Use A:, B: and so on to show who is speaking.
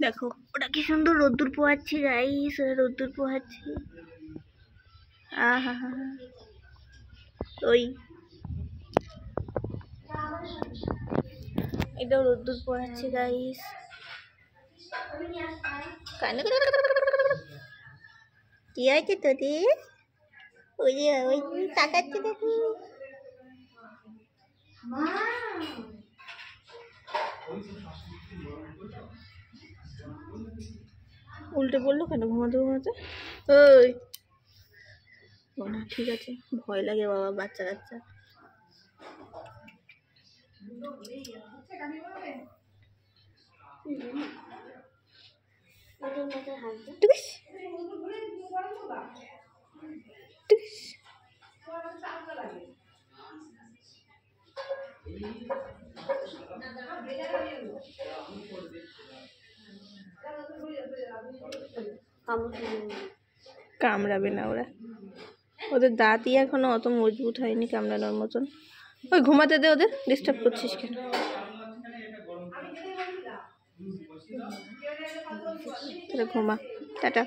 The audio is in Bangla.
A: দেখো ওটা কি সুন্দর রোদ্দুর পোহাচ্ছি গাইস, ওরা রোদ্দুর পোহাচ্ছি। আহা হা, ওই এটাও রোদ্দুর পোহাচ্ছি গাইস। কি হয়েছে তোদের? ওই যে ওই তাকাচ্ছে দেখো। উল্টে পড়লো কেন ঘুমাতে ঘুমাতে? ওই ও না, ঠিক আছে, ভয় লাগে বাবা, বাচ্চা কাচ্চা। কামড়াবে না ওরা, ওদের দাঁতই এখনো অত মজবুত হয়নি কামড়ানোর মতন। ওই ঘুমাতে দে, ওদের ডিস্টার্ব করছিস কেন? তাহলে ঘুমা, টাটা।